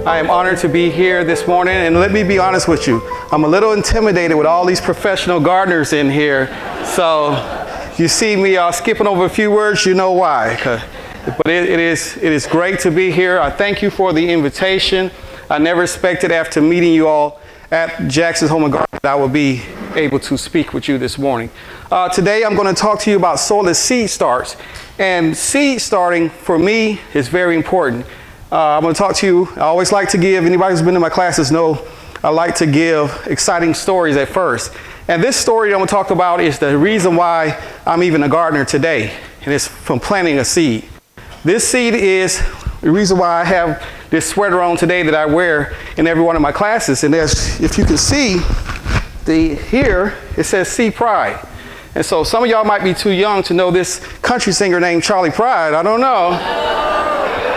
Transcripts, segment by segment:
I am honored to be here this morning, and let me be honest with you, I'm a little intimidated with all these professional gardeners in here. So you see me skipping over a few words, you know why. But it is great to be here. I thank you for the invitation. I never expected after meeting you all at Jackson's Home and Garden that I would be able to speak with you this morning. Today I'm going to talk to you about Soilless Seed Starts. And seed starting for me is very important. I'm going to talk to you. I always like to give, anybody who's been in my classes know I like to give exciting stories at first. And this story I'm going to talk about is the reason why I'm even a gardener today. And it's from planting a seed. This seed is the reason why I have this sweater on today that I wear in every one of my classes. And as if you can see, here it says "See Pride." And so some of y'all might be too young to know this country singer named Charlie Pride. I don't know.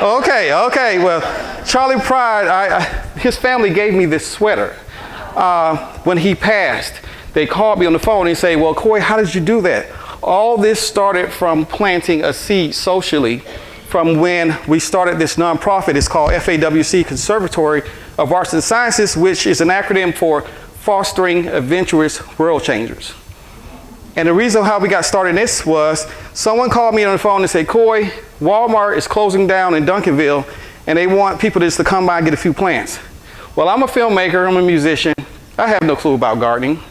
Okay. Well, Charlie Pride, his family gave me this sweater. When he passed, they called me on the phone and say, "Well, Coy, how did you do that?" All this started from planting a seed socially from when we started this nonprofit. It's called FAWC, Conservatory of Arts and Sciences, which is an acronym for Fostering Adventurous World Changers. And the reason how we got started in this was someone called me on the phone and said, "Coy, Walmart is closing down in Duncanville and they want people just to come by and get a few plants." Well, I'm a filmmaker, I'm a musician. I have no clue about gardening.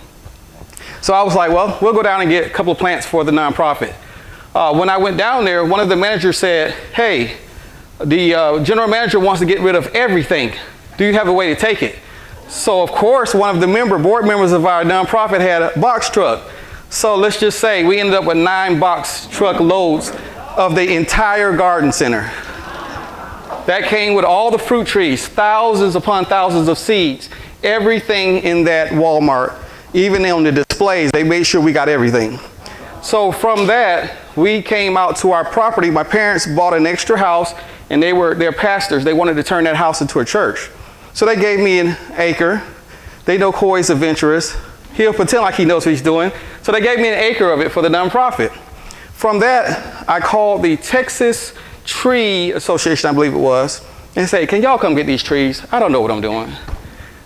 So I was like, well, we'll go down and get a couple of plants for the nonprofit. When I went down there, one of the managers said, "Hey, the general manager wants to get rid of everything. Do you have a way to take it?" So of course, one of the board members of our nonprofit had a box truck. So let's just say we ended up with 9 box truck loads of the entire garden center. That came with all the fruit trees, thousands upon thousands of seeds, everything in that Walmart, even on the displays, they made sure we got everything. So from that, we came out to our property. My parents bought an extra house and they're pastors. They wanted to turn that house into a church. So they gave me an acre. They know Coy's adventurous. He'll pretend like he knows what he's doing. So they gave me an acre of it for the nonprofit. From that, I called the Texas Tree Association, I believe it was, and said, "Can y'all come get these trees? I don't know what I'm doing."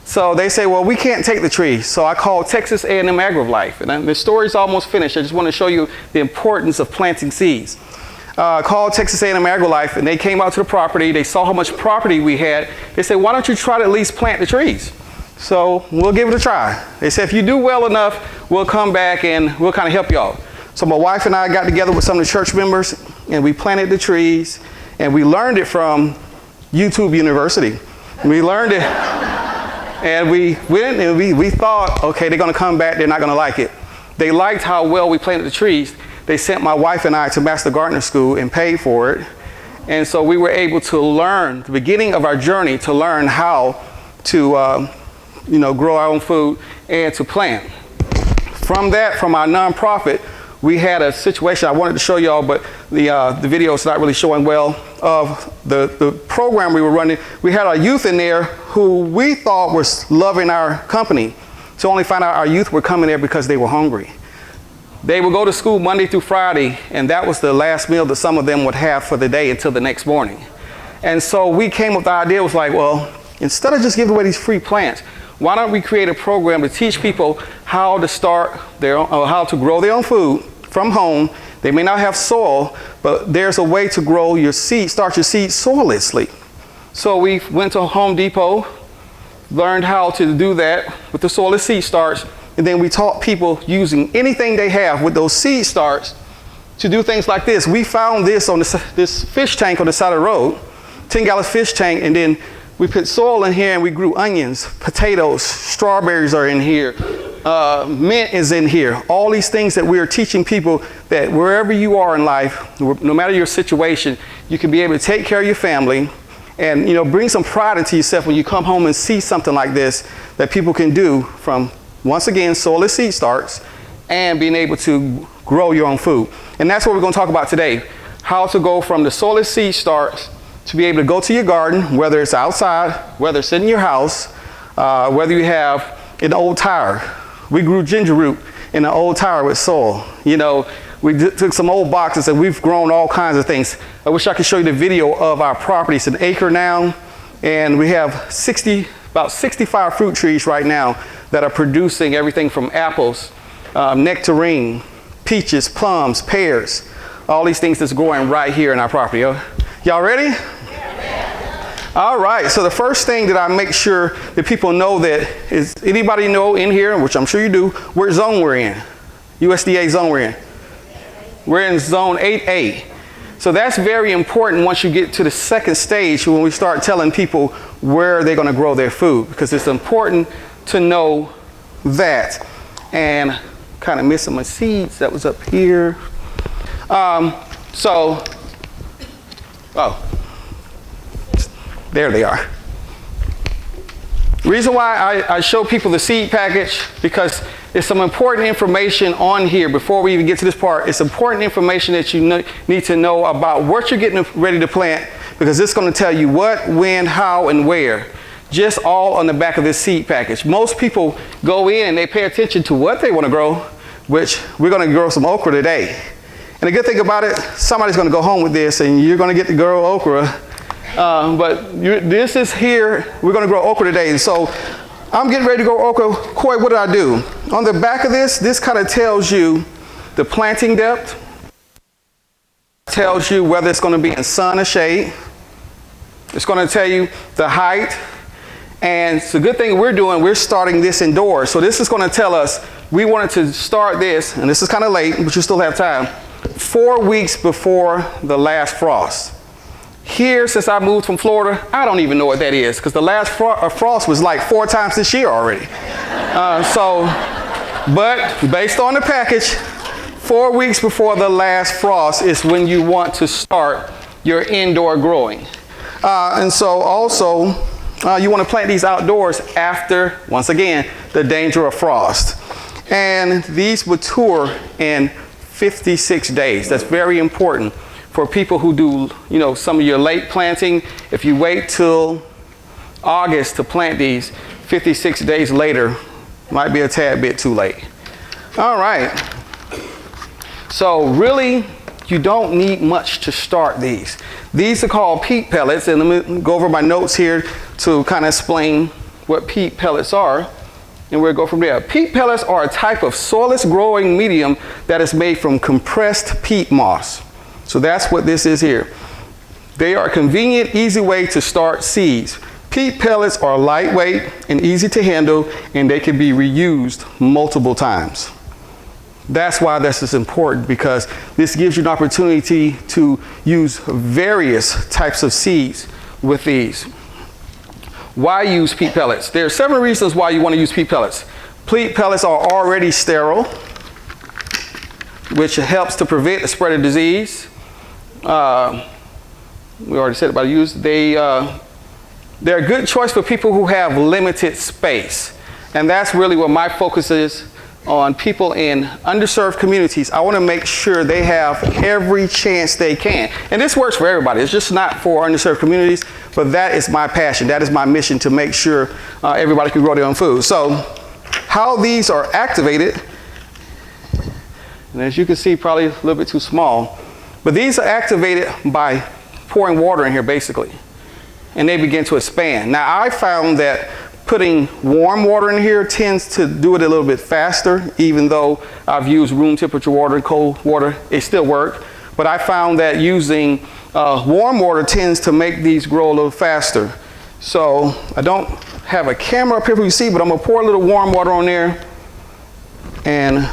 So they say, "Well, we can't take the trees." So I called Texas A&M AgriLife, and the story's almost finished. I just want to show you the importance of planting seeds. Called Texas A&M AgriLife, and they came out to the property. They saw how much property we had. They said, "Why don't you try to at least plant the trees?" So we'll give it a try. They said, "If you do well enough, we'll come back and we'll kind of help y'all." So my wife and I got together with some of the church members and we planted the trees, and we learned it from YouTube University. We learned it and we went and we thought, okay, they're going to come back, they're not going to like it. They liked how well we planted the trees. They sent my wife and I to Master Gardener School and paid for it. And so we were able to learn, the beginning of our journey, to learn how to grow our own food and to plant. From that, from our nonprofit, we had a situation I wanted to show y'all, but the video is not really showing well, of the program we were running. We had our youth in there who we thought was loving our company, to only find out our youth were coming there because they were hungry. They would go to school Monday through Friday, and that was the last meal that some of them would have for the day until the next morning. And so we came up with the idea, was like, well, instead of just giving away these free plants, why don't we create a program to teach people how to start their own, or how to grow their own food from home. They may not have soil, but there's a way to grow your seed, start your seed soillessly. So we went to Home Depot, learned how to do that with the Soilless Seed Starts, and then we taught people using anything they have with those seed starts to do things like this. We found this on this fish tank on the side of the road, 10-gallon fish tank, and then we put soil in here and we grew onions, potatoes, strawberries are in here, mint is in here. All these things that we are teaching people that wherever you are in life, no matter your situation, you can be able to take care of your family and bring some pride into yourself when you come home and see something like this that people can do from, once again, Soilless Seed Starts and being able to grow your own food. And that's what we're going to talk about today, how to go from the Soilless Seed Starts to be able to go to your garden, whether it's outside, whether it's in your house, whether you have an old tire. We grew ginger root in an old tire with soil. We took some old boxes and we've grown all kinds of things. I wish I could show you the video of our property. It's an acre now, And we have about 65 fruit trees right now that are producing everything from apples, nectarine, peaches, plums, pears, all these things that's growing right here in our property. Y'all ready? Yeah. All right, so the first thing that I make sure that people know that is, anybody know in here, which I'm sure you do, what zone we're in? USDA zone we're in. We're in zone 8A. So that's very important once you get to the second stage when we start telling people where they're going to grow their food, because it's important to know that. And kind of missing my seeds that was up here. There they are. Reason why I show people the seed package, because there's some important information on here before we even get to this part. It's important information that you need to know about what you're getting ready to plant, because it's going to tell you what, when, how, and where. Just all on the back of this seed package. Most people go in and they pay attention to what they want to grow, which we're going to grow some okra today. And the good thing about it, somebody's going to go home with this and you're going to get to grow okra. This is here, we're going to grow okra today. And so I'm getting ready to grow okra. Coy, what did I do? On the back of this kind of tells you the planting depth, tells you whether it's going to be in sun or shade. It's going to tell you the height. And it's a good thing we're starting this indoors. So this is going to tell us, we wanted to start this, and this is kind of late, but you still have time, 4 weeks before the last frost. Here, since I moved from Florida, I don't even know what that is, because the last frost was like 4 times this year already. But based on the package, 4 weeks before the last frost is when you want to start your indoor growing. And so also, you want to plant these outdoors after, once again, the danger of frost. And these mature in 56 days. That's very important for people who do, some of your late planting. If you wait till August to plant these, 56 days later might be a tad bit too late. All right. So really, you don't need much to start these. These are called peat pellets, and let me go over my notes here to kind of explain what peat pellets are, and we'll go from there. Peat pellets are a type of soilless growing medium that is made from compressed peat moss. So that's what this is here. They are a convenient, easy way to start seeds. Peat pellets are lightweight and easy to handle, and they can be reused multiple times. That's why this is important, because this gives you an opportunity to use various types of seeds with these. Why use peat pellets? There are several reasons why you want to use peat pellets. Peat pellets are already sterile, which helps to prevent the spread of disease. We already said about use. They're a good choice for people who have limited space. And that's really what my focus is on people in underserved communities. I want to make sure they have every chance they can. And this works for everybody. It's just not for underserved communities, but that is my passion. That is my mission, to make sure everybody can grow their own food. So how these are activated, and as you can see, probably a little bit too small, but these are activated by pouring water in here basically, and they begin to expand. Now I found that putting warm water in here tends to do it a little bit faster. Even though I've used room temperature water and cold water, it still worked. But I found that using warm water tends to make these grow a little faster. So I don't have a camera up here for you to see, but I'm gonna pour a little warm water on there, and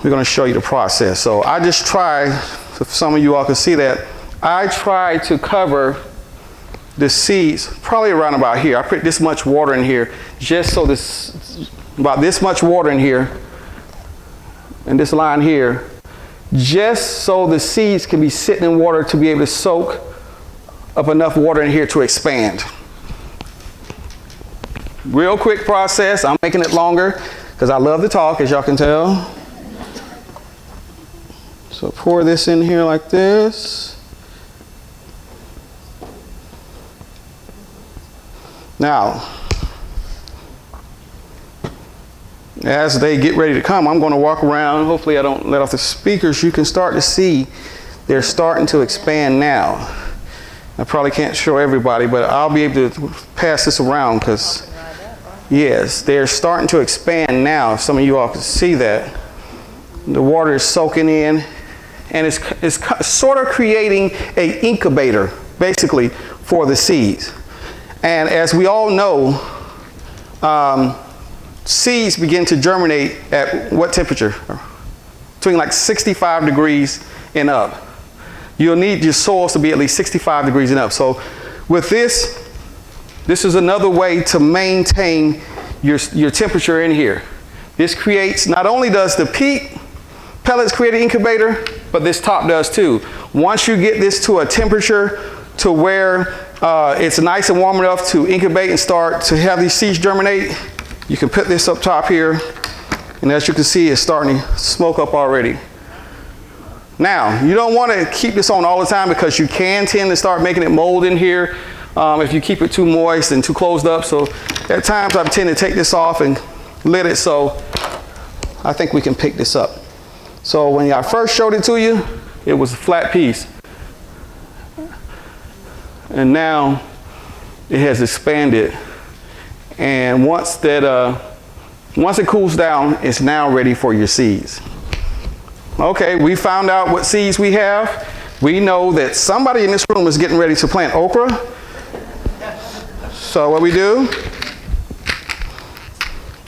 we're gonna show you the process. So I just try, if some of you all can see that, I try to cover the seeds probably around about here. I put this much water in here, just so about this much water in here, and this line here, just so the seeds can be sitting in water to be able to soak up enough water in here to expand. Real quick process. I'm making it longer because I love to talk, as y'all can tell. So pour this in here like this. Now, as they get ready to come, I'm going to walk around. Hopefully I don't let off the speakers. You can start to see they're starting to expand now. I probably can't show everybody, but I'll be able to pass this around because, yes, they're starting to expand now. Some of you all can see that. The water is soaking in, and it's sort of creating an incubator, basically, for the seeds. And as we all know, seeds begin to germinate at what temperature? Between like 65 degrees and up. You'll need your soils to be at least 65 degrees and up. So with this is another way to maintain your temperature in here. This creates, not only does the peat pellets create an incubator, but this top does too. Once you get this to a temperature to where it's nice and warm enough to incubate and start to have these seeds germinate, you can put this up top here, and as you can see, it's starting to smoke up already. Now, you don't want to keep this on all the time because you can tend to start making it mold in here if you keep it too moist and too closed up. So at times I tend to take this off and lid it, so I think we can pick this up. So when I first showed it to you, it was a flat piece. And now it has expanded. And once it cools down, it's now ready for your seeds. Okay, we found out what seeds we have. We know that somebody in this room is getting ready to plant okra. So what we do,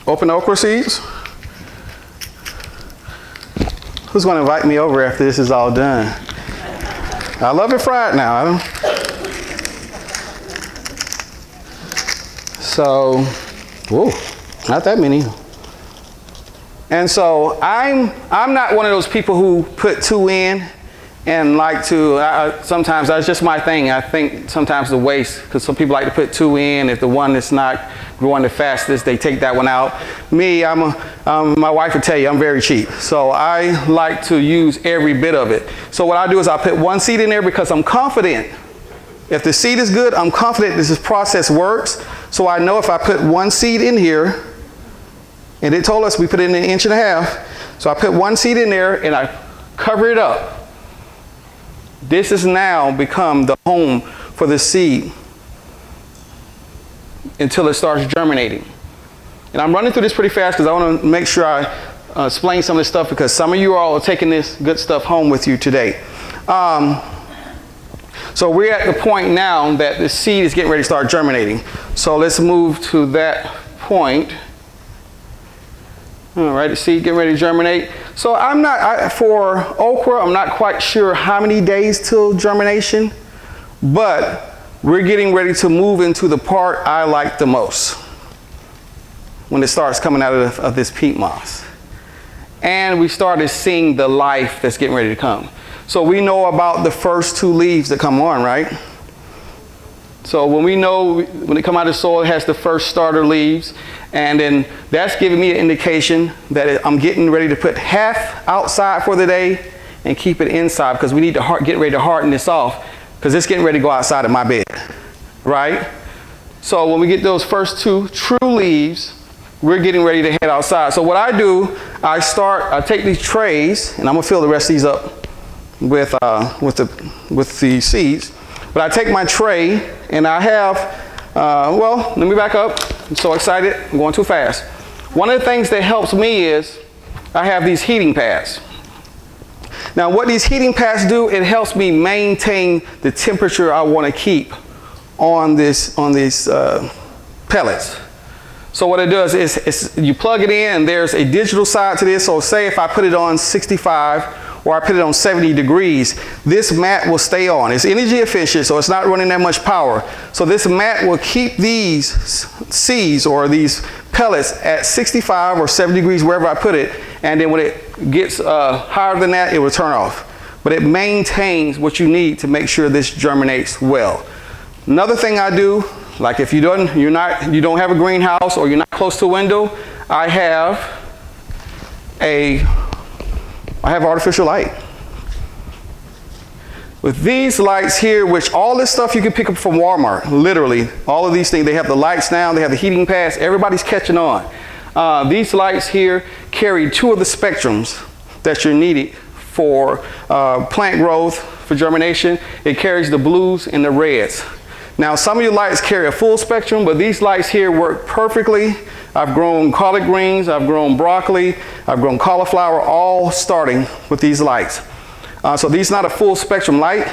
open okra seeds. Who's going to invite me over after this is all done? I love it fried now. So, whoa, not that many. And so I'm not one of those people who put two in and like to, sometimes that's just my thing. I think sometimes the waste, because some people like to put two in. If the one that's not growing the fastest, they take that one out. Me, my wife would tell you, I'm very cheap. So I like to use every bit of it. So what I do is I put one seed in there because I'm confident. If the seed is good, I'm confident this process works. So I know if I put one seed in here, and it told us we put it in 1.5 inches. So I put one seed in there and I cover it up. This has now become the home for the seed until it starts germinating. And I'm running through this pretty fast because I want to make sure I explain some of this stuff because some of you all are taking this good stuff home with you today. So we're at the point now that the seed is getting ready to start germinating. So let's move to that point. All right, the seed getting ready to germinate. So for okra, I'm not quite sure how many days till germination, but we're getting ready to move into the part I like the most when it starts coming out of this peat moss. And we started seeing the life that's getting ready to come. So we know about the first 2 leaves that come on, right? So when they come out of the soil, it has the first starter leaves. And then that's giving me an indication that I'm getting ready to put half outside for the day and keep it inside because we need to get ready to harden this off because it's getting ready to go outside of my bed, right? So when we get those first 2 true leaves, we're getting ready to head outside. So what I do, I take these trays, and I'm gonna fill the rest of these up with the seeds. But I take my tray, and I have, well, let me back up. I'm so excited, I'm going too fast. One of the things that helps me is I have these heating pads. Now what these heating pads do, it helps me maintain the temperature I want to keep on these pellets. So what it does is you plug it in and there's a digital side to this. So say if I put it on 65 or I put it on 70 degrees, this mat will stay on. It's energy efficient, so it's not running that much power. So this mat will keep these seeds or these pellets at 65 or 70 degrees wherever I put it. And then when it gets higher than that, it will turn off. But it maintains what you need to make sure this germinates well. Another thing I do, like if you don't have a greenhouse or you're not close to a window, I have artificial light. With these lights here, which all this stuff you can pick up from Walmart, literally, all of these things, they have the lights now, they have the heating pads, everybody's catching on. These lights here carry 2 of the spectrums that you're needed for plant growth, for germination. It carries the blues and the reds. Now, some of your lights carry a full spectrum, but these lights here work perfectly. I've grown collard greens, I've grown broccoli, I've grown cauliflower, all starting with these lights. So these are not a full spectrum light,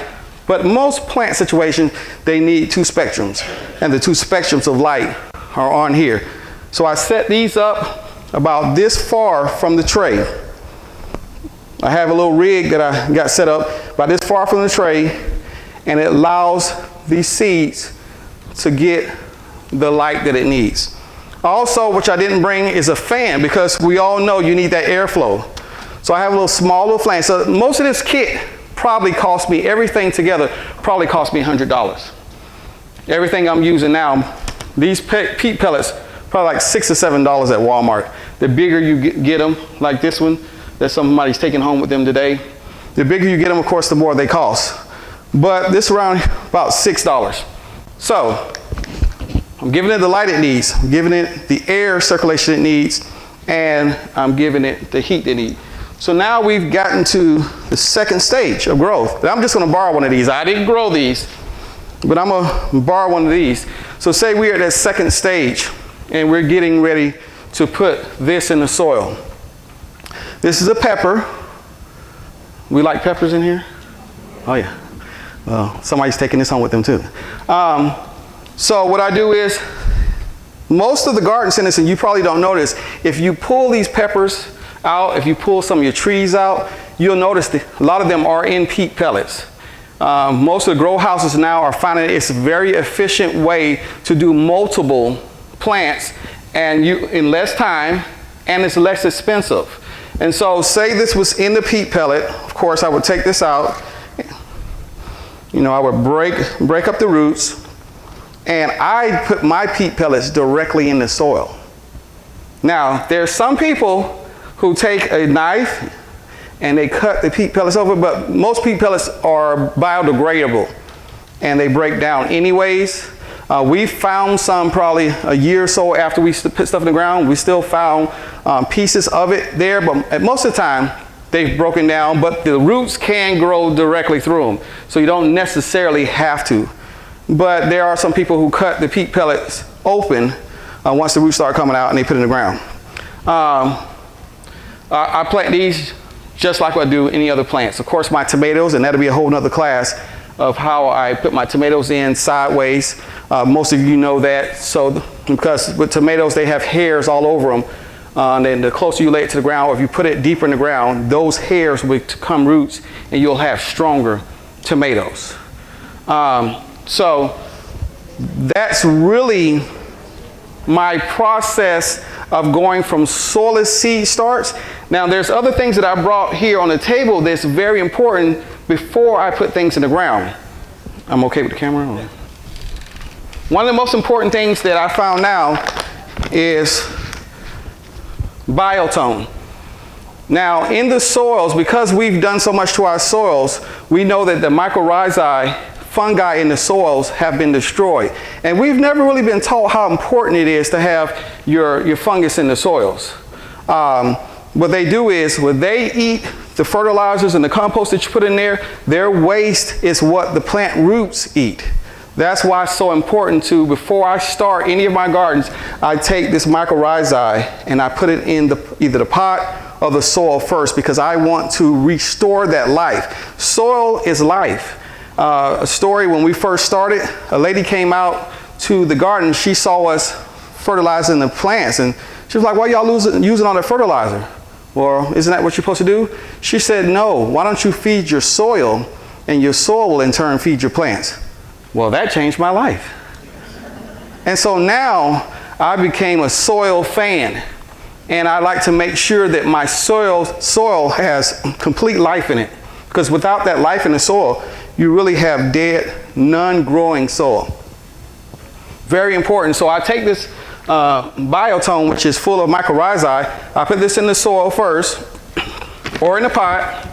but most plant situations, they need 2 spectrums. And the 2 spectrums of light are on here. So I set these up about this far from the tray. I have a little rig that I got set up about this far from the tray, and it allows these seeds to get the light that it needs. Also, which I didn't bring, is a fan, because we all know you need that airflow. So I have a small little fan. So most of this kit probably cost me, everything together, probably cost me $100. Everything I'm using now, these peat pellets, probably like $6 or $7 at Walmart. The bigger you get them, like this one, that somebody's taking home with them today, the bigger you get them, of course, the more they cost. But this around about $6. So I'm giving it the light it needs, I'm giving it the air circulation it needs, and I'm giving it the heat it needs. So now we've gotten to the second stage of growth. And I'm just going to borrow one of these. I didn't grow these, but I'm going to borrow one of these. So say we're at that second stage, and we're getting ready to put this in the soil. This is a pepper. We like peppers in here? Oh yeah. Well, somebody's taking this home with them too. So what I do is, most of the garden centers, and you probably don't notice, if you pull these peppers out, if you pull some of your trees out, you'll notice that a lot of them are in peat pellets. Most of the grow houses now are finding it's a very efficient way to do multiple plants, and in less time, and it's less expensive. And so say this was in the peat pellet, of course I would take this out, you know, I would break up the roots, and I put my peat pellets directly in the soil. Now, there's some people who take a knife and they cut the peat pellets over, but most peat pellets are biodegradable and they break down anyways. We found some probably a year or so after we put stuff in the ground. We still found pieces of it there, but most of the time they've broken down, but the roots can grow directly through them. So you don't necessarily have to. But there are some people who cut the peat pellets open once the roots start coming out and they put it in the ground. I plant these just like I do any other plants. Of course, my tomatoes, and that'll be a whole nother class of how I put my tomatoes in sideways. Most of you know that. So because with tomatoes, they have hairs all over them. And then the closer you lay it to the ground, or if you put it deeper in the ground, those hairs will become roots and you'll have stronger tomatoes. So that's really my process of going from soilless seed starts. Now there's other things that I brought here on the table that's very important before I put things in the ground. I'm okay with the camera? One of the most important things that I found now is biotone. Now in the soils, because we've done so much to our soils, we know that the mycorrhizae, fungi in the soils, have been destroyed. And we've never really been taught how important it is to have your fungus in the soils. What they do is, when they eat the fertilizers and the compost that you put in there, their waste is what the plant roots eat. That's why it's so important to, before I start any of my gardens, I take this mycorrhizae and I put it in either the pot or the soil first, because I want to restore that life. Soil is life. A story, when we first started, a lady came out to the garden. She saw us fertilizing the plants, and she was like, why y'all using all that fertilizer? Or isn't that what you're supposed to do? She said, no, why don't you feed your soil, and your soil will in turn feed your plants? Well, that changed my life. And so now I became a soil fan, and I like to make sure that my soil has complete life in it, because without that life in the soil, you really have dead, non-growing soil. Very important. So I take this biotone, which is full of mycorrhizae. I put this in the soil first, or in the pot,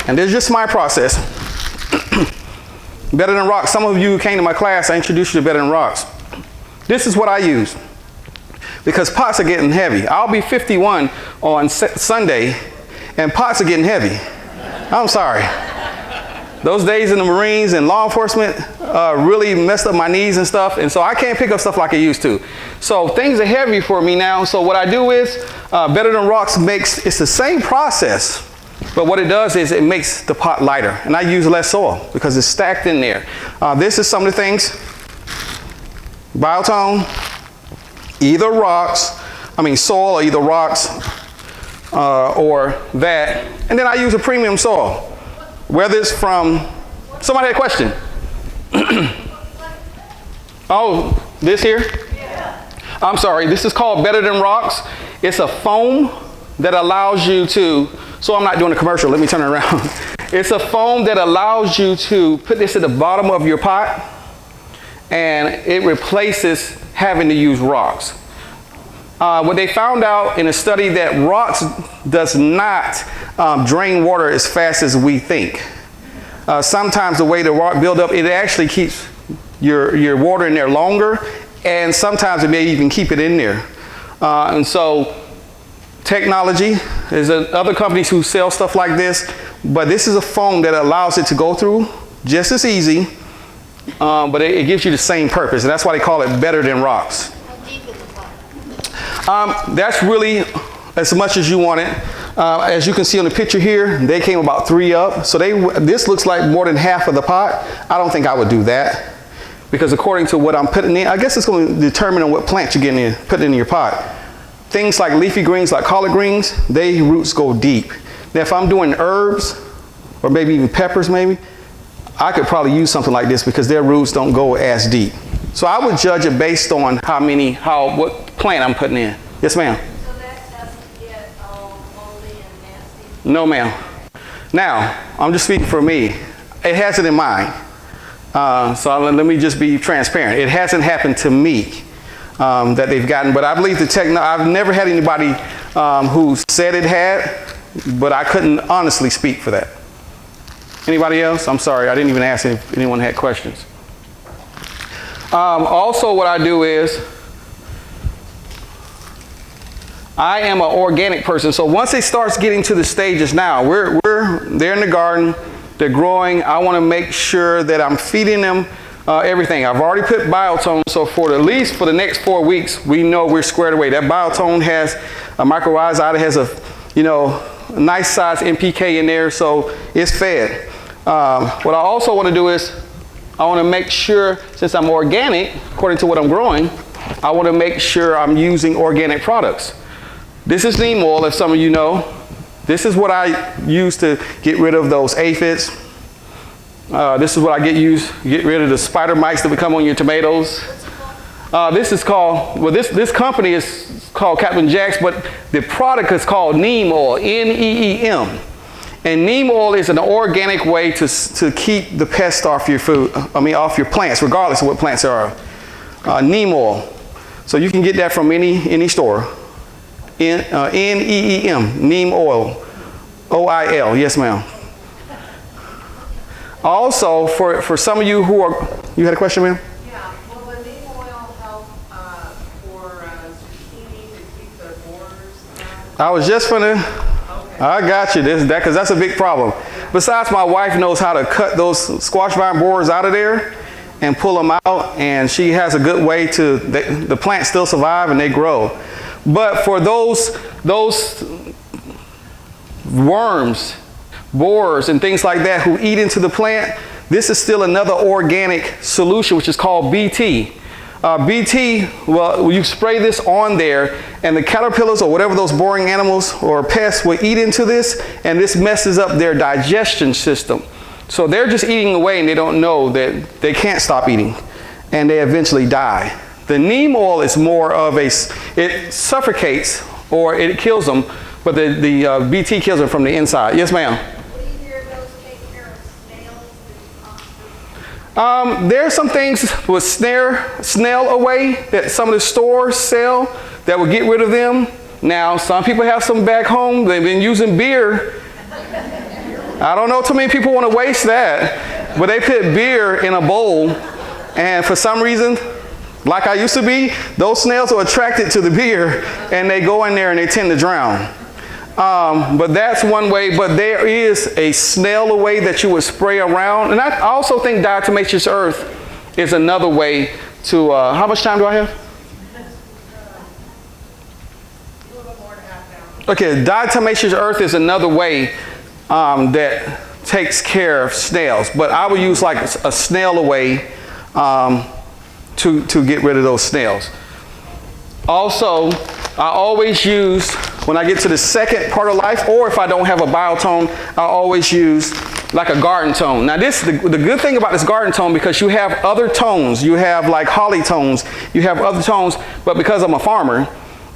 and this is just my process. Better Than Rocks. Some of you who came to my class, I introduced you to Better Than Rocks. This is what I use, because pots are getting heavy. I'll be 51 on Sunday, and pots are getting heavy. I'm sorry. Those days in the Marines and law enforcement really messed up my knees and stuff, and so I can't pick up stuff like I used to. So things are heavy for me now. So what I do is, Better Than Rocks it's the same process, but what it does is it makes the pot lighter, and I use less soil because it's stacked in there. This is some of the things: biotone, soil, or either rocks or that, and then I use a premium soil. Whether it's from, somebody had a question. Oh, this here? Yeah. I'm sorry, this is called Better Than Rocks. It's a foam that allows you to, so I'm not doing a commercial, let me turn it around. It's a foam that allows you to put this at the bottom of your pot, and it replaces having to use rocks. What they found out in a study that rocks does not drain water as fast as we think. Sometimes the way the rock build up, it actually keeps your water in there longer, and sometimes it may even keep it in there. And so technology, there's other companies who sell stuff like this, but this is a foam that allows it to go through just as easy, but it gives you the same purpose, and that's why they call it Better Than Rocks. That's really as much as you want it. As you can see on the picture here, they came about 3 up. So this looks like more than half of the pot. I don't think I would do that, because according to what I'm putting in, I guess it's going to determine on what plants you're getting putting in your pot. Things like leafy greens, like collard greens, their roots go deep. Now, if I'm doing herbs, or maybe even peppers maybe, I could probably use something like this because their roots don't go as deep. So I would judge it based on what plant I'm putting in. Yes, ma'am? So that doesn't get moldy and nasty? No, ma'am. Now, I'm just speaking for me. It has it in mind. So let me just be transparent. It hasn't happened to me that they've gotten, but I believe I've never had anybody who said it had, but I couldn't honestly speak for that. Anybody else? I'm sorry, I didn't even ask if anyone had questions. Also, what I do is, I am an organic person. So once it starts getting to the stages now, they're in the garden, they're growing. I want to make sure that I'm feeding them everything. I've already put biotone, so for at least for the next 4 weeks, we know we're squared away. That biotone has a mycorrhiza, it has a nice size NPK in there, so it's fed. What I also want to do is, I want to make sure, since I'm organic, according to what I'm growing, I want to make sure I'm using organic products. This is neem oil, if some of you know. This is what I use to get rid of those aphids. This is what I get rid of the spider mites that would come on your tomatoes. This is called, well, this company is called Captain Jack's, but the product is called neem oil, N-E-E-M. And neem oil is an organic way to keep the pest off your off your plants, regardless of what plants there are. Neem oil. So you can get that from any store. N-E-E-M, neem oil. O-I-L, yes ma'am. Also, for some of you who are, you had a question, ma'am? Yeah, will the neem oil help for zucchini to keep their borers down? I was just gonna, I got you, because that's a big problem. Besides, my wife knows how to cut those squash vine borers out of there and pull them out, and she has a good way to, the plants still survive and they grow. But for those worms, borers, and things like that who eat into the plant, this is still another organic solution, which is called BT. BT, well, you spray this on there, and the caterpillars or whatever those boring animals or pests will eat into this, and this messes up their digestion system. So they're just eating away, and they don't know that they can't stop eating, and they eventually die. The neem oil is more of it suffocates or it kills them, but the BT kills them from the inside. Yes, ma'am? What do you hear those take care of snails? There's some things with snail away that some of the stores sell that will get rid of them. Now, some people have some back home. They've been using beer. I don't know too many people want to waste that, but they put beer in a bowl, and for some reason, like I used to be, those snails are attracted to the beer, and they go in there and they tend to drown. But that's one way. But there is a snail away that you would spray around. And I also think diatomaceous earth is another way to, how much time do I have? A little bit more than half an hour. Okay, diatomaceous earth is another way that takes care of snails. But I would use like a snail away to get rid of those snails. Also, I always use, when I get to the second part of life, or if I don't have a biotone, I always use like a garden tone. Now this, the good thing about this garden tone, because you have other tones, you have like holly tones, you have other tones, but because I'm a farmer,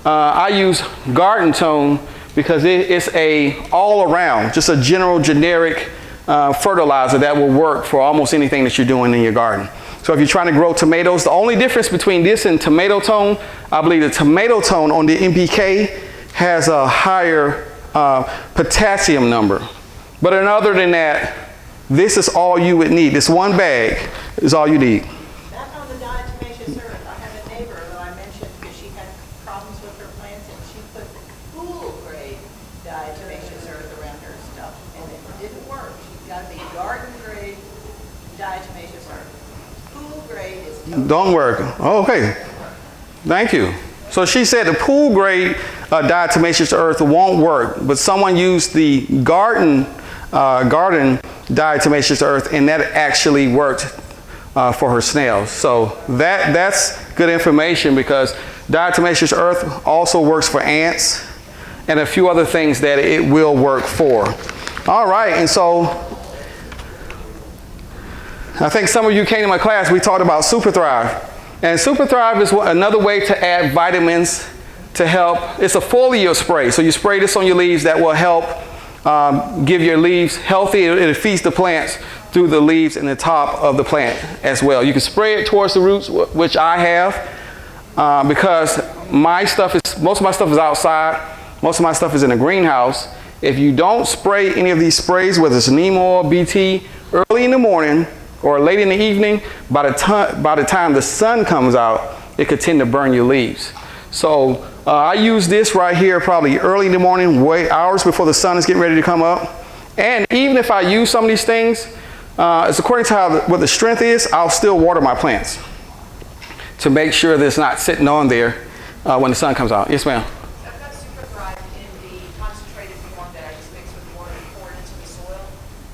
I use garden tone because it's a all around, just a general generic fertilizer that will work for almost anything that you're doing in your garden. So if you're trying to grow tomatoes, the only difference between this and tomato tone, I believe the tomato tone on the NPK has a higher potassium number. But other than that, this is all you would need. This one bag is all you need. Back on the diatomaceous earth, I have a neighbor that I mentioned because she had problems with her plants and she put pool grade diatomaceous earth around her stuff and it didn't work. She's got to be garden grade diatomaceous earth. Pool grade is Don't work. Oh, okay. Thank you. So she said the pool grade diatomaceous earth won't work, but someone used the garden diatomaceous earth, and that actually worked for her snails. So that's good information, because diatomaceous earth also works for ants and a few other things that it will work for. All right, and so I think some of you came to my class, we talked about Super Thrive. And Super Thrive is another way to add vitamins to help. It's a foliar spray. So you spray this on your leaves that will help give your leaves healthy. It feeds the plants through the leaves and the top of the plant as well. You can spray it towards the roots, which I have, because most of my stuff is outside. Most of my stuff is in a greenhouse. If you don't spray any of these sprays, whether it's neem oil, BT, early in the morning or late in the evening, by the time the sun comes out, it could tend to burn your leaves. So I use this right here probably early in the morning, hours before the sun is getting ready to come up. And even if I use some of these things, it's according to what the strength is, I'll still water my plants to make sure that it's not sitting on there when the sun comes out. Yes, ma'am. I've got Super Thrive in the concentrated form that I just mix with water and pour it into the soil,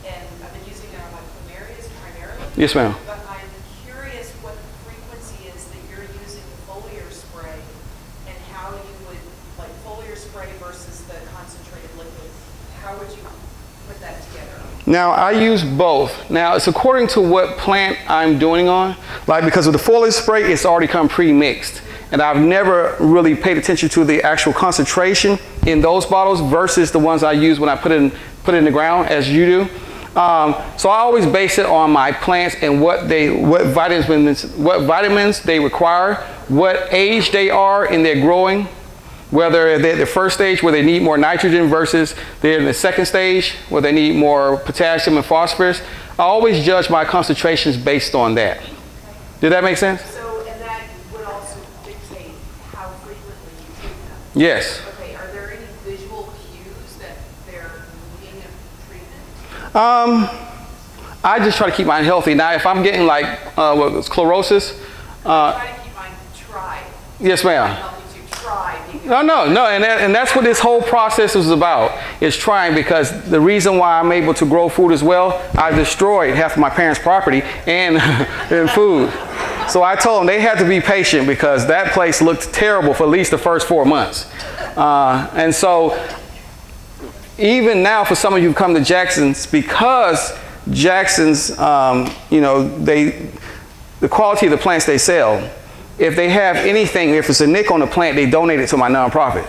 and I've been using it on my plumerias primarily. Yes, ma'am. But I'm curious what the frequency is that you're using the foliar spray, and how you would, like foliar spray versus the concentrated liquid, how would you put that together? Now I use both. Now it's according to what plant I'm doing on. Like, because with the foliar spray, it's already come pre-mixed. And I've never really paid attention to the actual concentration in those bottles versus the ones I use when I put it in the ground, as you do. So I always base it on my plants and what vitamins they require, what age they are in their growing, whether they're at the first stage where they need more nitrogen versus they're in the second stage where they need more potassium and phosphorus. I always judge my concentrations based on that. Did that make sense? So, and that would also dictate how frequently you treat them. Yes. Okay, are there any visual cues that they're needing a treatment? I just try to keep mine healthy. Now, if I'm getting like sclerosis, Try to keep mine dry. yes, ma'am. Help you to try. No, and that's what this whole process is about, is trying, because the reason why I'm able to grow food as well, I destroyed half of my parents' property and food. So I told them they had to be patient, because that place looked terrible for at least the first 4 months. And so even now, for some of you who come to Jackson's, because Jackson's, the quality of the plants they sell, if they have anything, if it's a nick on the plant, they donate it to my nonprofit.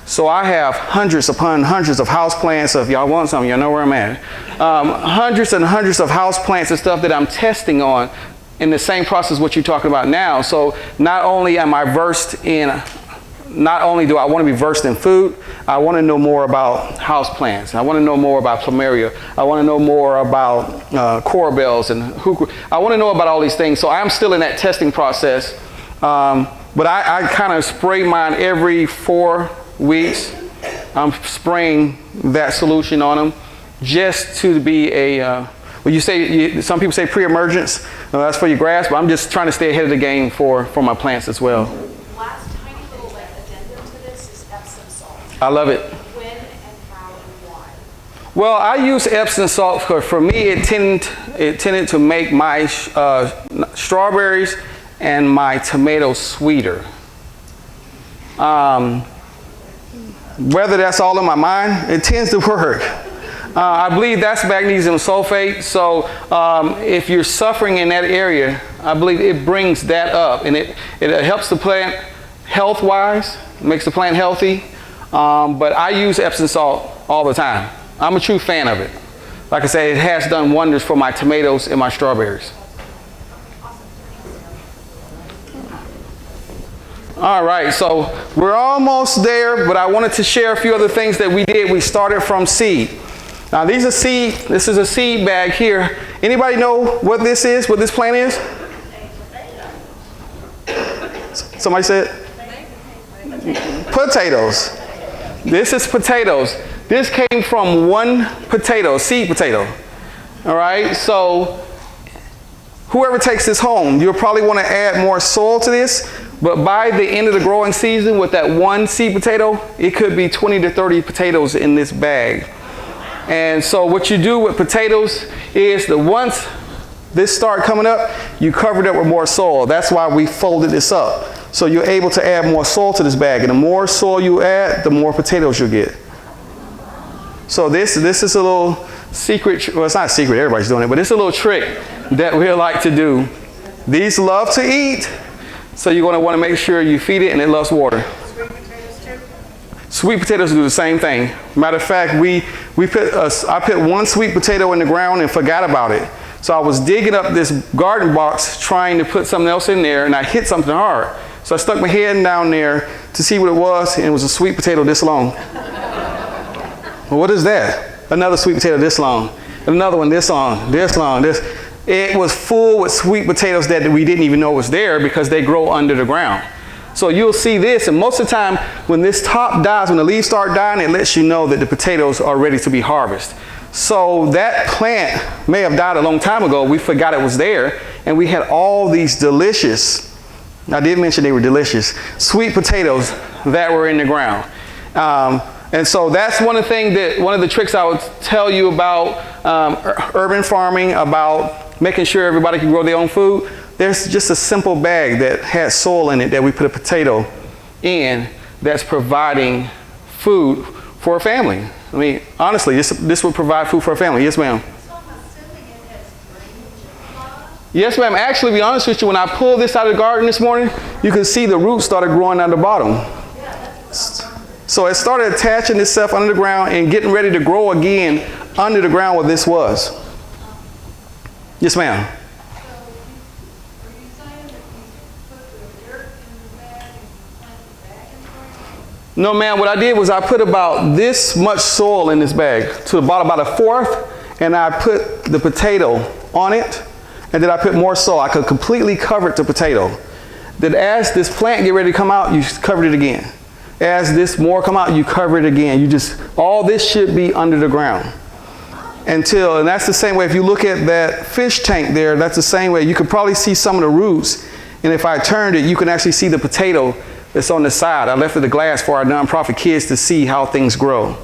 So I have hundreds upon hundreds of house plants. So if y'all want some, y'all know where I'm at. Hundreds and hundreds of house plants and stuff that I'm testing on in the same process what you're talking about now. So not only do I want to be versed in food, I want to know more about house plants. I want to know more about plumeria. I want to know more about corbels and I want to know about all these things. So I'm still in that testing process. But I kind of spray mine every 4 weeks I'm spraying that solution on them just to be a, well, some people say pre-emergence. That's for your grass, but I'm just trying to stay ahead of the game for my plants as well. Last tiny little like addendum to this is Epsom salt. I love it. When and how and why? Well, I use Epsom salt because for me it tended to make my strawberries and my tomatoes sweeter. Whether that's all in my mind, it tends to work. I believe that's magnesium sulfate, so if you're suffering in that area, I believe it brings that up, and it helps the plant health-wise, makes the plant healthy, but I use Epsom salt all the time. I'm a true fan of it. Like I say, it has done wonders for my tomatoes and my strawberries. All right, so we're almost there, but I wanted to share a few other things that we did. We started from seed. Now these are seed, this is a seed bag here. Anybody know what this is, what this plant is? Somebody said? Potatoes. This is potatoes. This came from one potato, seed potato. All right, so whoever takes this home, you'll probably want to add more soil to this, but by the end of the growing season with that one seed potato, it could be 20 to 30 potatoes in this bag. And so what you do with potatoes is that once this start coming up, you cover it up with more soil. That's why we folded this up. So you're able to add more soil to this bag. And the more soil you add, the more potatoes you'll get. So this is a little secret, well, it's not a secret, everybody's doing it, but it's a little trick that we like to do. These love to eat, so you're going to want to make sure you feed it and it loves water. Sweet potatoes too? Sweet potatoes do the same thing. Matter of fact, I put one sweet potato in the ground and forgot about it. So I was digging up this garden box trying to put something else in there, and I hit something hard. So I stuck my head down there to see what it was, and it was a sweet potato this long. Well, what is that? Another sweet potato this long. Another one this long, this long, this. It was full with sweet potatoes that we didn't even know was there because they grow under the ground. So you'll see this, and most of the time when this top dies, when the leaves start dying, it lets you know that the potatoes are ready to be harvested. So that plant may have died a long time ago. We forgot it was there, and we had all these delicious, I did mention they were delicious, sweet potatoes that were in the ground. And so that's one of the tricks I would tell you about urban farming, about making sure everybody can grow their own food. There's just a simple bag that has soil in it that we put a potato in that's providing food for a family. I mean, honestly, this would provide food for a family. Yes, ma'am. So I'm assuming it has drainage. Yes, ma'am. Actually, to be honest with you, when I pulled this out of the garden this morning, you can see the roots started growing out the bottom. So it started attaching itself under the ground and getting ready to grow again under the ground where this was. Yes, ma'am. Are you saying that you put the dirt in the bag and plant the bag in the ground? No, ma'am. What I did was I put about this much soil in this bag, to about a fourth, and I put the potato on it, and then I put more soil. I could completely cover the potato. Then as this plant get ready to come out, you cover it again. As this more come out, you cover it again. All this should be under the ground. And that's the same way, if you look at that fish tank there, that's the same way. You could probably see some of the roots, and if I turned it, you can actually see the potato that's on the side. I left it the glass for our nonprofit kids to see how things grow.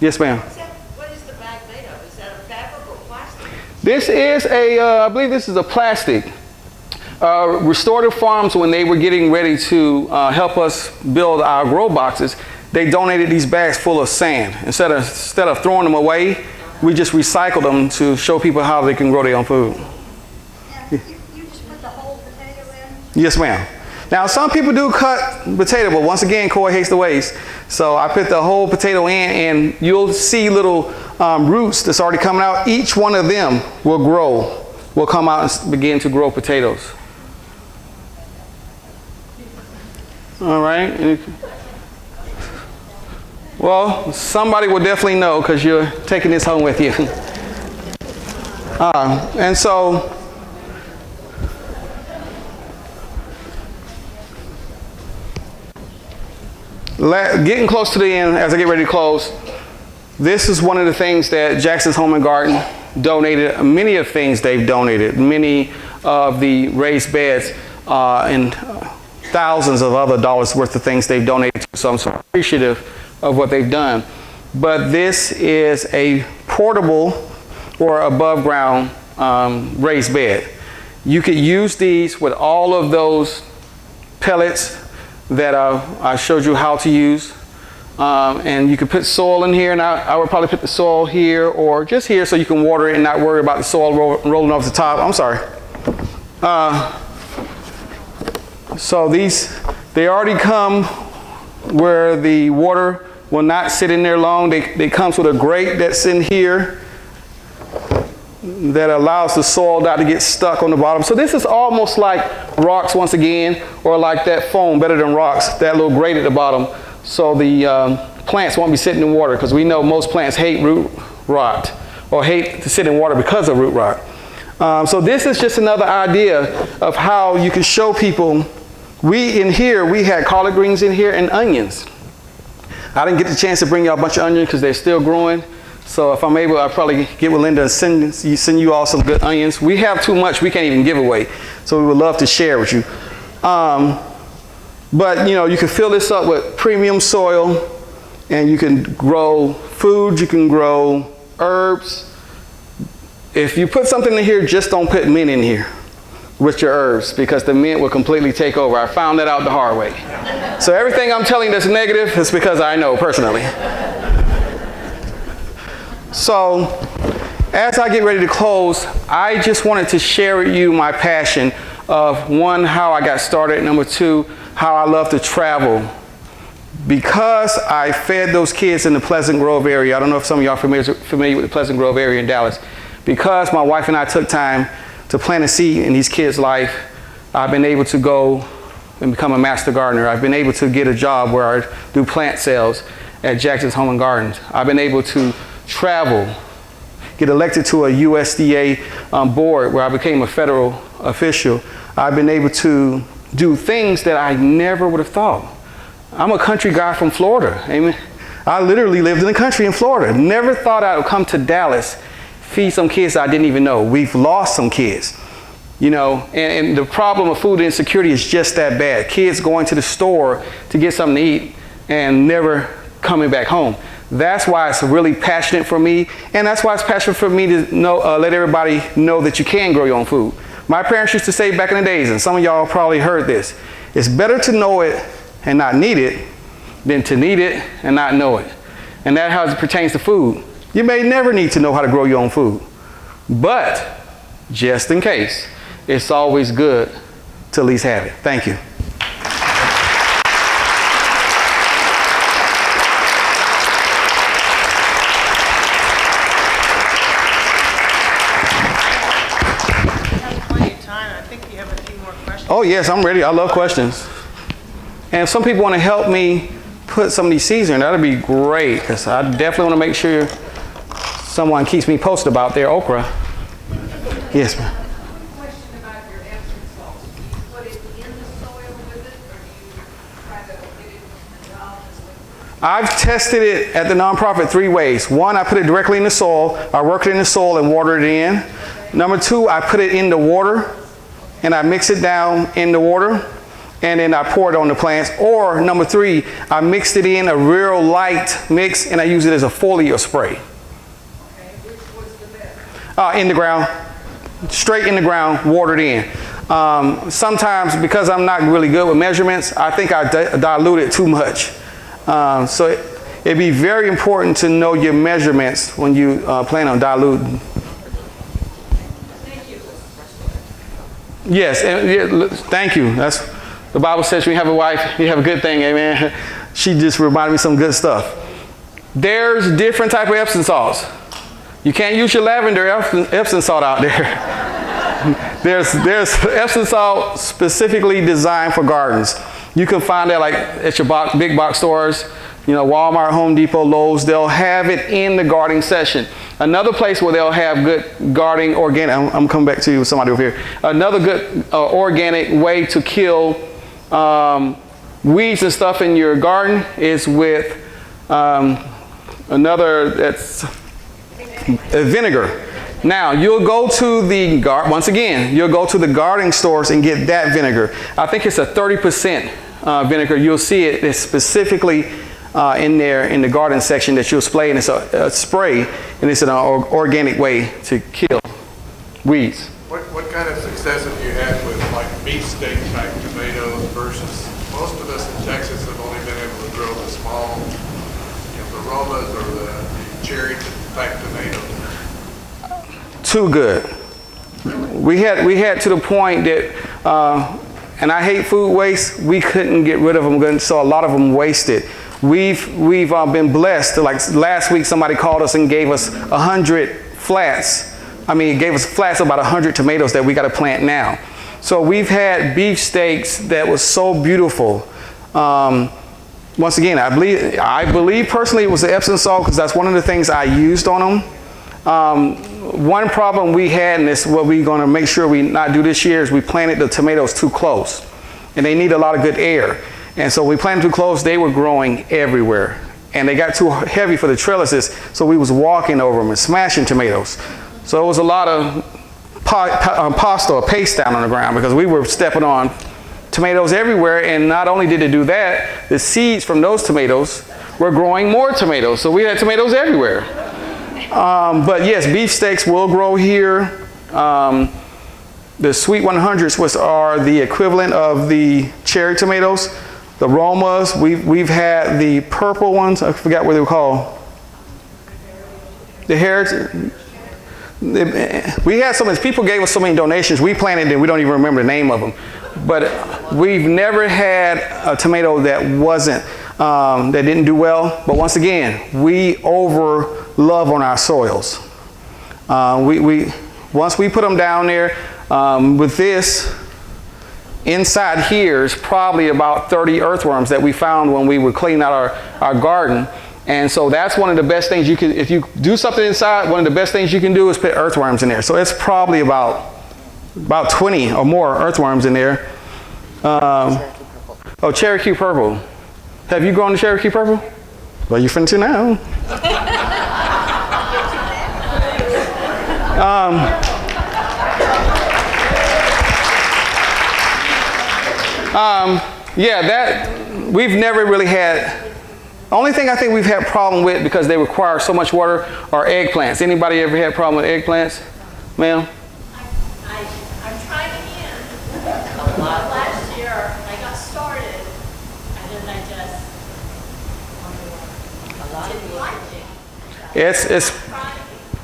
Yes, ma'am. What is the bag made of? Is that a fabric or plastic? This is I believe this is a plastic. Restorative Farms, when they were getting ready to help us build our grow boxes, they donated these bags full of sand. Instead of throwing them away, we just recycled them to show people how they can grow their own food. You just put the whole potato in? Yes, ma'am. Now, some people do cut potato, but once again, Coy hates the waste. So I put the whole potato in, and you'll see little roots that's already coming out. Each one of them will come out and begin to grow potatoes. All right. Well, somebody will definitely know because you're taking this home with you. And so, getting close to the end, as I get ready to close, this is one of the things that Jackson's Home and Garden donated. Many of the things they've donated, many of the raised beds, and thousands of other dollars worth of things they've donated to. So I'm so appreciative of what they've done. But this is a portable or above ground raised bed. You could use these with all of those pellets that I showed you how to use. And you could put soil in here, and I would probably put the soil here or just here so you can water it and not worry about the soil rolling off the top. I'm sorry. So they already come where the water will not sit in there long. They comes with a grate that's in here that allows the soil not to get stuck on the bottom. So this is almost like rocks once again, or like that foam, better than rocks, that little grate at the bottom. So the plants won't be sitting in water, because we know most plants hate root rot or hate to sit in water because of root rot. So this is just another idea of how you can show people. We had collard greens in here and onions. I didn't get the chance to bring you a bunch of onions because they're still growing. So if I'm able, I'll probably get with Linda and send you all some good onions. We have too much we can't even give away. So we would love to share with you. But you can fill this up with premium soil, and you can grow food, you can grow herbs. If you put something in here, just don't put mint in here with your herbs, because the mint will completely take over. I found that out the hard way. So everything I'm telling you that's negative is because I know personally. So as I get ready to close, I just wanted to share with you my passion of, one, how I got started, number two, how I love to travel. Because I fed those kids in the Pleasant Grove area, I don't know if some of y'all are familiar with the Pleasant Grove area in Dallas, because my wife and I took time to plant a seed in these kids' life, I've been able to go and become a master gardener. I've been able to get a job where I do plant sales at Jackson's Home and Gardens. I've been able to travel, get elected to a USDA board where I became a federal official. I've been able to do things that I never would have thought. I'm a country guy from Florida. Amen. I literally lived in the country in Florida. Never thought I would come to Dallas, feed some kids I didn't even know. We've lost some kids, and the problem of food insecurity is just that bad. Kids going to the store to get something to eat and never coming back home. That's why it's really passionate for me, and that's why it's passionate for me to let everybody know that you can grow your own food. My parents used to say back in the days, and some of y'all probably heard this, it's better to know it and not need it than to need it and not know it. And that's how it pertains to food. You may never need to know how to grow your own food, but just in case, it's always good to at least have it. Thank you. Oh yes, I'm ready. I love questions. And if some people want to help me put some of these seeds in, that'd be great, because I definitely want to make sure someone keeps me posted about their okra. Yes, ma'am. Question about your Epsom salts. Do you put it in the soil with it, or do you try to get it dissolved? I've tested it at the nonprofit 3 ways. 1, I put it directly in the soil. I work it in the soil and water it in. Number 2, I put it in the water and I mix it down in the water, and then I pour it on the plants. Or number 3, I mixed it in a real light mix and I use it as a foliar spray. Okay, which was the best? In the ground, straight in the ground, watered in. Sometimes, because I'm not really good with measurements, I think I dilute it too much. So it'd be very important to know your measurements when you plan on diluting. Thank you. Yes, and thank you. That's the Bible says when you have a wife, you have a good thing, amen. She just reminded me some good stuff. There's different type of Epsom salts. You can't use your lavender Epsom salt out there. There's Epsom salt specifically designed for gardens. You can find that like at your big box stores, Walmart, Home Depot, Lowe's. They'll have it in the gardening section. Another place where they'll have good gardening organic, I'm coming back to you with somebody over here. Another good organic way to kill weeds and stuff in your garden is with another, that's vinegar. Now, you'll go to the, once again, you'll go to the gardening stores and get that vinegar. I think it's a 30% vinegar. You'll see it. It's specifically in there in the garden section that you'll spray, and it's a spray, and it's an organic way to kill weeds. What kind of success have you had with like beefsteak type tomatoes versus most of us in Texas have only been able to grow the small, the Romas or the cherry type tomatoes? Too good. We had to the point that, and I hate food waste, we couldn't get rid of them, so a lot of them wasted. We've been blessed. Like last week, somebody called us and gave us 100 flats. I mean, it gave us flats of about 100 tomatoes that we got to plant now. So we've had beefsteaks that was so beautiful. Once again, I believe personally it was the Epsom salt, because that's one of the things I used on them. One problem we had, and this is what we're going to make sure we not do this year, is we planted the tomatoes too close, and they need a lot of good air. And so we planted too close, they were growing everywhere, and they got too heavy for the trellises, so we was walking over them and smashing tomatoes. So it was a lot of pasta or paste down on the ground, because we were stepping on tomatoes everywhere. And not only did it do that, the seeds from those tomatoes were growing more tomatoes, so we had tomatoes everywhere. But yes, beefsteaks will grow here. The sweet 100s, which are the equivalent of the cherry tomatoes. The Romas, we've had the purple ones. I forgot what they were called. The heritage. We had so many, people gave us so many donations. We planted and we don't even remember the name of them. But we've never had a tomato that wasn't, that didn't do well. But once again, we over love on our soils. Once we put them down there, with this, inside here is probably about 30 earthworms that we found when we were cleaning out our garden. And so that's one of the best things you can, if you do something inside, one of the best things you can do is put earthworms in there. So it's probably about 20 or more earthworms in there. Oh, Cherokee purple. Have you grown the Cherokee purple? Well, you're finna to now. Yeah, that we've never really had. Only thing I think we've had problem with, because they require so much water, are eggplants. Anybody ever had a problem with eggplants, ma'am? I'm trying again. Last year, I got started, and then I just didn't like it.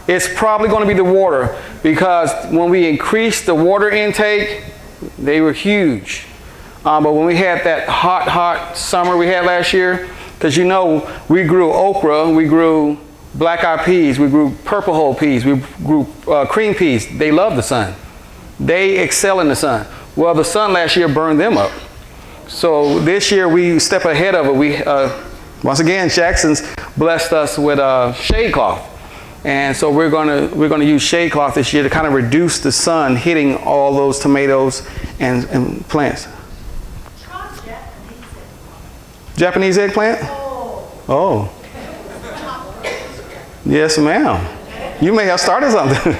It's probably going to be the water, because when we increased the water intake, they were huge. But when we had that hot summer we had last year, because you know, we grew okra, we grew black-eyed peas, we grew purple hull peas, we grew cream peas. They love the sun. They excel in the sun. Well, the sun last year burned them up. So this year we step ahead of it. We, once again, Jackson's blessed us with shade cloth. And so we're gonna use shade cloth this year to kind of reduce the sun hitting all those tomatoes and plants. Japanese eggplant? Oh. Yes, ma'am. You may have started something.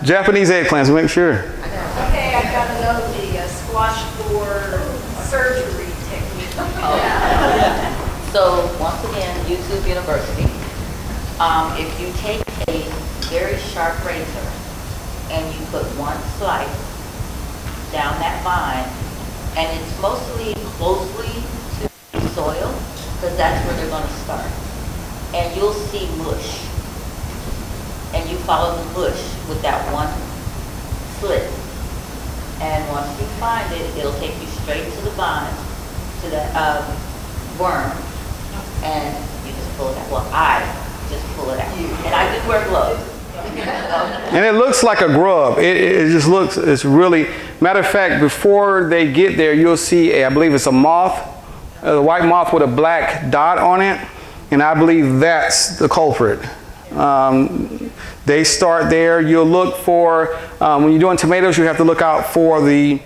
Japanese eggplants, make sure. Okay, I gotta know the squash board surgery technique. So once again, YouTube University. If you take a very sharp razor and you put one slice down that vine, and it's mostly closely to the soil, because that's where they're going to start. And you'll see mush. And you follow the bush with that one slit. And once you find it, it'll take you straight to the vine, to the worm, and you just pull it out. Well, I just pull it out. And I do wear gloves. And it looks like a grub. It just looks, it's really, matter of fact, before they get there, you'll see, I believe it's a moth, a white moth with a black dot on it. And I believe that's the culprit. They start there. You'll look for, when you're doing tomatoes, you have to look out for the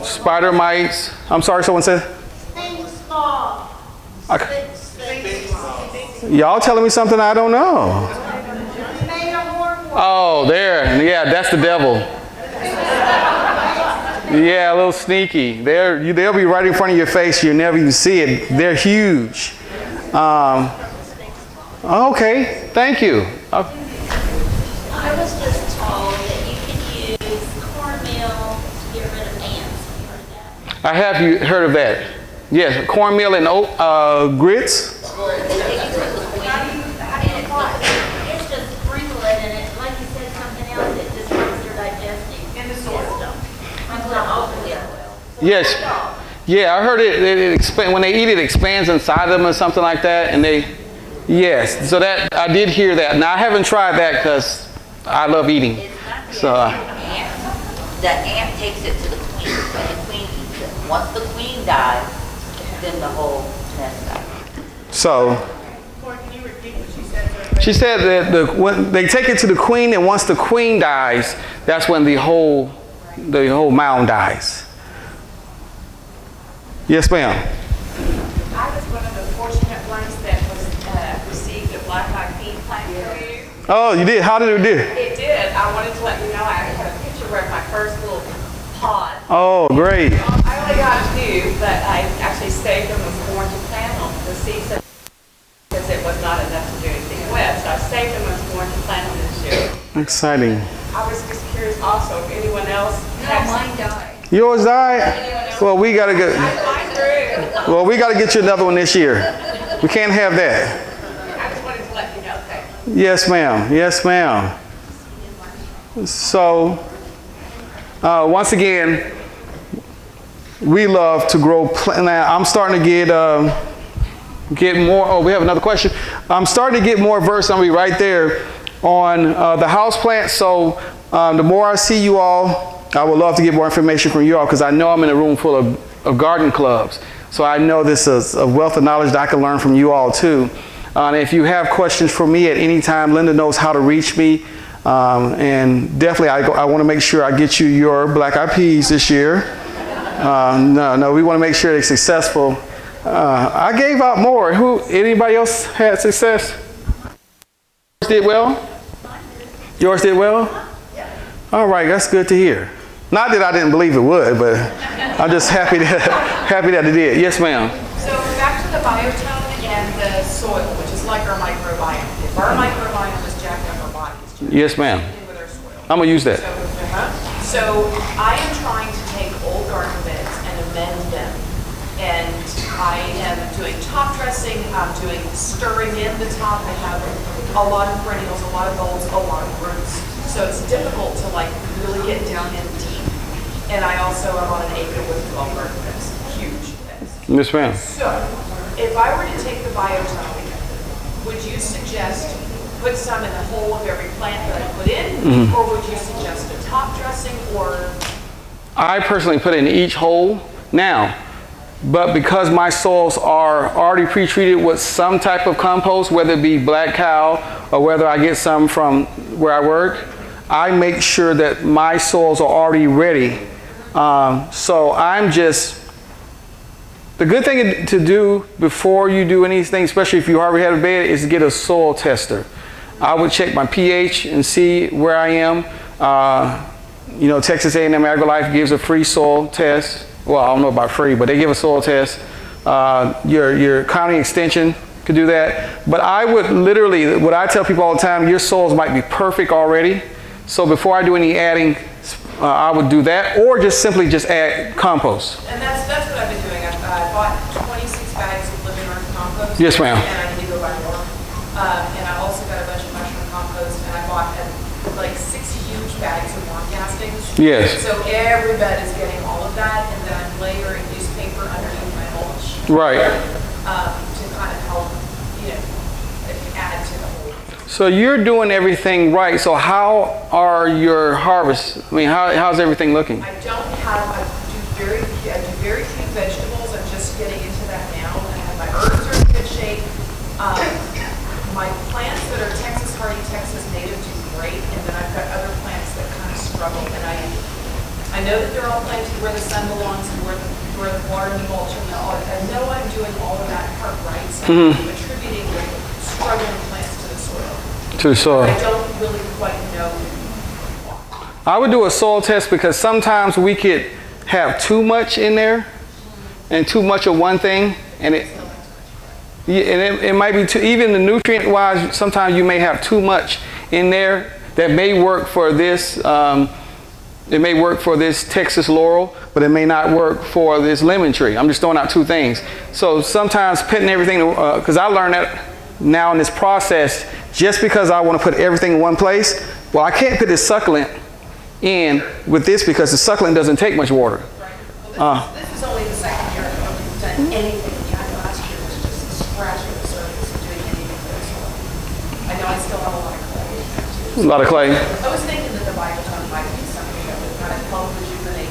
spider mites. I'm sorry, someone said? Think small. Okay. Think small. Y'all telling me something I don't know. Tomato hornworm. Oh, there. Yeah, that's the devil. Yeah, a little sneaky. They'll be right in front of your face. You'll never even see it. They're huge. Okay, thank you. I was just told that you can use cornmeal to get rid of ants. Have you heard of that? I have you heard of that? Yes, cornmeal and oat grits. Well, they take it to the queen. It's just sprinkle it in it. Like you said, something else, it disrupts their digestive system. Sprinkle it over there. Yes. Yeah, I heard it when they eat it, it expands inside them or something like that, and they. Yes, so that I did hear that. Now I haven't tried that because I love eating. It's not the So. ant. The ant takes it to the queen, and the queen eats it. Once the queen dies, then the whole nest dies. So. Coy, can you repeat what she said? She said that when they take it to the queen, and once the queen dies, that's when the whole mound dies. Yes, ma'am. I was one of the fortunate ones that received a black-eyed pea plant from you. Oh, you did? How did it do? It did. I wanted to let you know I had a picture of my first little pod. Oh, great. I only got two, but I actually saved them and was born to plant them the season because it was not enough to do anything with. So I saved them and was born to plant them this year. Exciting. I was just curious also if anyone else has. No, mine died. Yours died? Well, we gotta get. Mine grew. Well, we gotta get you another one this year. We can't have that. I just wanted to let you know that. Yes, ma'am. Yes, ma'am. So, once again, we love to grow. Now, I'm starting to get more. Oh, we have another question. I'm starting to get more versed. I'll be right there on the house plant. So, the more I see you all, I would love to get more information from you all because I know I'm in a room full of garden clubs. So I know this is a wealth of knowledge that I can learn from you all too. And if you have questions for me at any time, Linda knows how to reach me. And definitely I want to make sure I get you your black-eyed peas this year. No, we want to make sure they're successful. I gave out more. Anybody else had success? Yours did well? Yours did well? All right, that's good to hear. Not that I didn't believe it would, but I'm just happy that it did. Yes, ma'am. So back to the biotone and the soil, which is like our microbiome. If our microbiome is jacked up, our body is jacked up. Yes, ma'am. With our soil. I'm gonna use that. So I am trying to take old garden beds and amend them. And I am doing top dressing, I'm doing stirring in the top. I have a lot of perennials, a lot of bulbs, a lot of roots. So it's difficult to like really get down in deep. And I also am on an acre with 12 garden beds, huge beds. Yes, ma'am. So if I were to take the biotone, would you suggest put some in the hole of every plant that I put in? Or would you suggest a top dressing or? I personally put in each hole now, but because my soils are already pre-treated with some type of compost, whether it be black cow or whether I get some from where I work, I make sure that my soils are already ready. So the good thing to do before you do anything, especially if you already have a bed, is to get a soil tester. I would check my pH and see where I am. Texas A&M AgriLife gives a free soil test. Well, I don't know about free, but they give a soil test. Your county extension could do that. But I would literally, what I tell people all the time, your soils might be perfect already. So before I do any adding, I would do that, or just simply add compost. And that's what I've been doing. I bought 26 bags of living earth compost. Yes, ma'am. And I need to go buy more. And I also got a bunch of mushroom compost, and I bought like 6 huge bags of worm castings. Yes. So every bed is getting all of that, and then I'm layering newspaper underneath my mulch. Right. To kind of help, add to the whole. So you're doing everything right. So how are your harvests? I mean, how's everything looking? I do very few vegetables. I'm just getting into that now. I have my herbs are in good shape. My plants that are Texas hardy, Texas native do great, and then I've got other plants that kind of struggle. And I know that they're all planted where the sun belongs and where the water and the mulch and all. I know I'm doing all of that part right, so I'm attributing the struggling plants to the soil. To the soil. I don't really quite know. I would do a soil test because sometimes we could have too much in there and too much of one thing, and it might be too, even the nutrient wise, sometimes you may have too much in there that may work for this. It may work for this Texas laurel, but it may not work for this lemon tree. I'm just throwing out two things. So sometimes putting everything, because I learned that now in this process, just because I want to put everything in one place, well, I can't put this succulent in with this because the succulent doesn't take much water. Well, this is only the second year I've done anything. Last year was just scratching the surface and doing anything for the soil. I know I still have a lot of clay. A lot of clay. I was thinking that the Vitaton might be something that would kind of help rejuvenate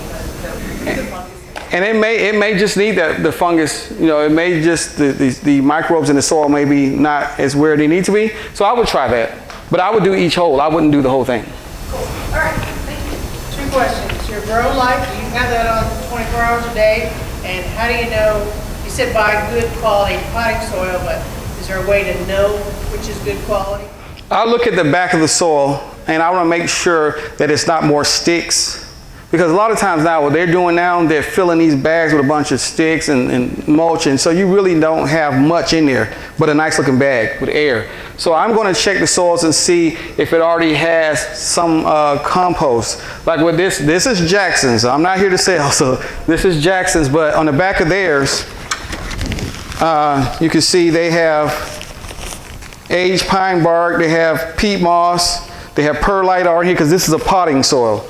the fungus. And it may just need the fungus, you know, it may just, the microbes in the soil may be not as where they need to be. So I would try that. But I would do each hole. I wouldn't do the whole thing. Cool. All right. Thank you. 2 questions. Your grow light, do you have that on 24 hours a day? And how do you know, you said buy good quality potting soil, but is there a way to know which is good quality? I look at the back of the soil and I want to make sure that it's not more sticks. Because a lot of times now, what they're doing now, they're filling these bags with a bunch of sticks and mulch, and so you really don't have much in there, but a nice looking bag with air. So I'm going to check the soils and see if it already has some compost. Like with this is Jackson's. I'm not here to sell, so this is Jackson's, but on the back of theirs, you can see they have aged pine bark, they have peat moss, they have perlite already here because this is a potting soil.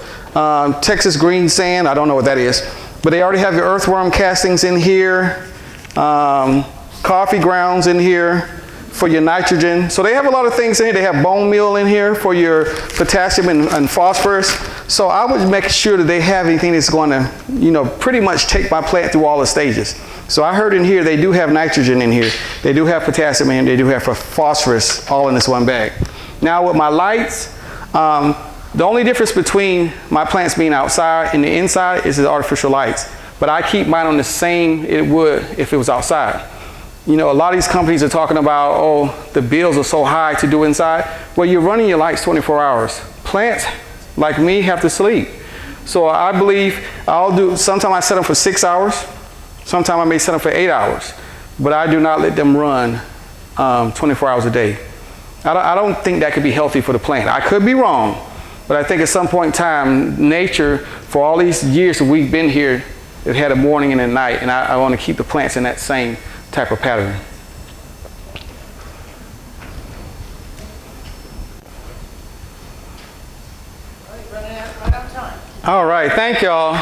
Texas green sand, I don't know what that is, but they already have your earthworm castings in here, coffee grounds in here for your nitrogen. So they have a lot of things in here. They have bone meal in here for your potassium and phosphorus. So I would make sure that they have anything that's going to, you know, pretty much take my plant through all the stages. So I heard in here they do have nitrogen in here. They do have potassium in here. They do have phosphorus all in this one bag. Now with my lights, the only difference between my plants being outside and the inside is the artificial lights. But I keep mine on the same it would if it was outside. You know, a lot of these companies are talking about, oh, the bills are so high to do inside. Well, you're running your lights 24 hours. Plants, like me, have to sleep. So I believe sometimes I set them for 6 hours. Sometimes I may set them for 8 hours. But I do not let them run 24 hours a day. I don't think that could be healthy for the plant. I could be wrong. But I think at some point in time, nature, for all these years that we've been here, it had a morning and a night, and I want to keep the plants in that same type of pattern. Running out of time. All right, thank y'all.